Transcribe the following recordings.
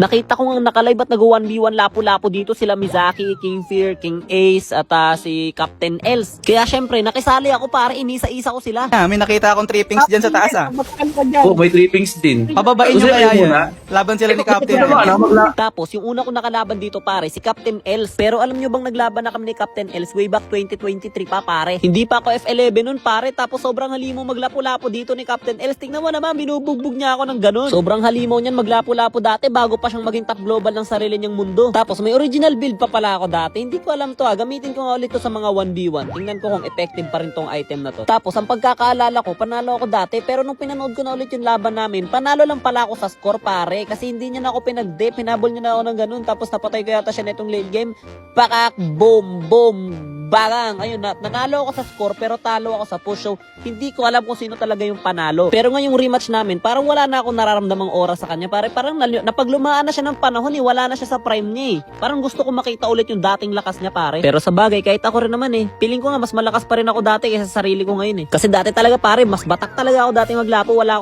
Nakita ko nga nakalive at nag-1v1 lapu-lapu dito sila Mizaki, King Fear, King Ace at si Captain Els. Kaya syempre nakisali ako para inisa-isa ko sila. May nakita akong trippings dyan sa taas Oh, may trippings din. Pababain nyo Gusto kaya niyo yan. muna? Laban sila ni Captain. Ito ba, Tapos yung una ko nakalaban dito pare si Captain Els. Pero alam nyo bang naglaban na kami ni Captain Els way back 2023 pa pare. Hindi pa ako F11 nun pare. Tapos sobrang halimo maglapu-lapu dito ni Captain Els. Tingnan mo naman binubugbog niya ako ng ganun. Sobrang halimo niyan maglapu-lapu dati bago pa siyang maging top global ng sarili niyang mundo. Tapos may original build pa pala ako dati. Hindi ko alam to gamitin ko nga ulit to sa mga 1v1. Tingnan ko kung effective pa rin tong item na to. Tapos ang pagkakaalala ko panalo ako dati pero nung pinanood ko na ulit yung laban namin panalo lang pala ako sa score pare kasi hindi niya na ako pinag-dip. Pinabol niya na ako ng ganun tapos napatay ko yata siya netong late game. Pakak boom boom barang. Ayun na, nanalo ako sa score pero talo ako sa push. So, hindi ko alam kung sino talaga yung panalo. Pero ngayong rematch namin, parang wala na akong nararamdamang oras sa kanya. Parang napaglumaan na siya ng panahon wala na siya sa prime niya Parang gusto ko makita ulit yung dating lakas niya pare. Pero sa bagay, kahit ako rin naman feeling ko nga mas malakas pa rin ako dati kaysa sa sarili ko ngayon Kasi dati talaga pare, mas batak talaga ako dati maglapo. Wala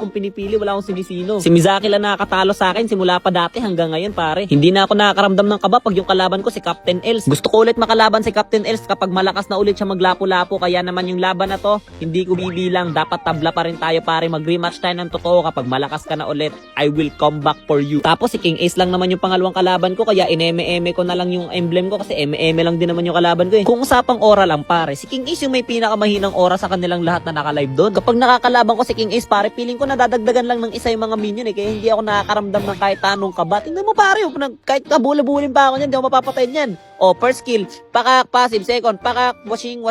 akong pinipili, wala akong sinisino. Si Mizaki lang nakakatalo sa akin simula pa dati hanggang ngayon pare. Hindi na ako nakakaramdam ng kaba pag yung kalaban ko si Captain Els. Gusto ko ulit makalaban si Captain Els kapag malakas na ulit siya maglapo-lapo. Kaya naman yung laban na to, hindi ko bibilang. Dapat tabla pa rin tayo pare. Mag-rematch tayo ng totoo kapag malakas ka na ulit. I will come back for you. Tapos si King Ace lang naman yung pangalawang kalaban ko. Kaya ineme-eme ko na lang yung emblem ko kasi eme-eme lang din naman yung kalaban ko Kung usapang oras lang pare, si King Ace yung may pinakamahinang oras sa kanilang lahat na naka-live doon. Kapag nakakalaban ko si King Ace pare, feeling ko nadadagdagan lang ng isa yung mga minion Kaya hindi ako nakakaramdam ng kahit anong kaba. Tingnan mo pare, kahit kabula-bulin pa ako niyan, di ako mapapatay niyan. First kill, pakak, passive, second, pakak, washing.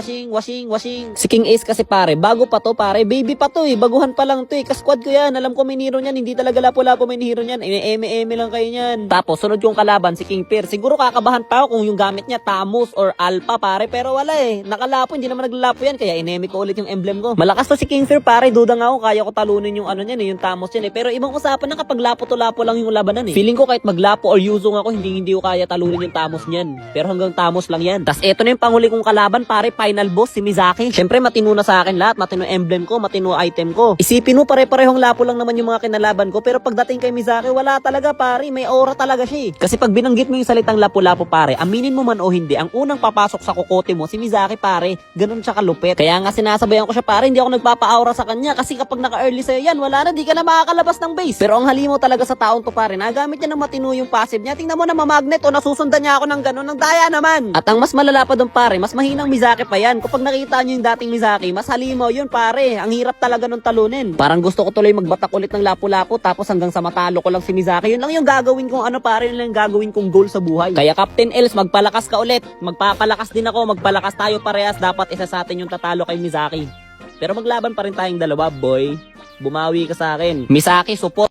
Si King Ace kasi pare, bago pa to pare, baby pa to baguhan pa lang to Kasquad ko yan, alam ko may hero niyan, hindi talaga lapo-lapo may hero niyan, eme-eme lang kayo niyan. Tapos sunod yung kalaban, si King Fear, siguro kakabahan pa ako kung yung gamit niya, Tamus or Alpha pare, pero wala nakalapo, hindi naman naglalapo yan, kaya ineme ko ulit yung emblem ko. Malakas to si King Fear pare, duda nga ako, kaya ko talunin yung ano niyan yung Tamus yan pero ibang usapan na kapag lapo to lapo lang yung labanan Feeling ko kahit maglapo or Yuzong ako, hindi ko kaya talunin yung Tamus niyan. Pero hanggang Tamus lang yan. Tas eto na yung panghuli kong kalaban pare, final boss si Mizaki. Syempre matino na sa akin lahat, matino emblem ko, matino item ko. Isipin mo pare-parehong lapo lang naman yung mga kinalaban ko, pero pagdating kay Mizaki wala talaga pare, may aura talaga siya Kasi pag binanggit mo yung salitang lapo-lapo pare, aminin mo man o hindi, ang unang papasok sa kukote mo si Mizaki pare. Ganun siya kalupit. Kaya nga sinasabayan ko siya pare, hindi ako nagpapa-aura sa kanya kasi kapag naka-early sa'yo yan, wala na, di ka na makakalabas ng base. Pero ang halimo talaga sa taon to pare, nagamit niya ng matino yung passive niya. Tingnan mo na mamagnet o nasusundan niya ako ng ganun, ng daya naman. At ang mas malala pa doon pare, mas mahinang Mizaki pa yan. Kapag nakita niyo yung dating Mizaki, mas halimaw yun pare. Ang hirap talaga nung talunin. Parang gusto ko tuloy magbatak ulit ng lapu-lapu tapos hanggang sa matalo ko lang si Mizaki. Yun lang yung gagawin kong pare, yun lang yung gagawin kong goal sa buhay. Kaya Captain Els, magpalakas ka ulit. Magpapalakas din ako, magpalakas tayo parehas. Dapat isa sa atin yung tatalo kay Mizaki. Pero maglaban pa rin tayong dalawa, boy. Bumawi ka sa akin. Mizaki, support.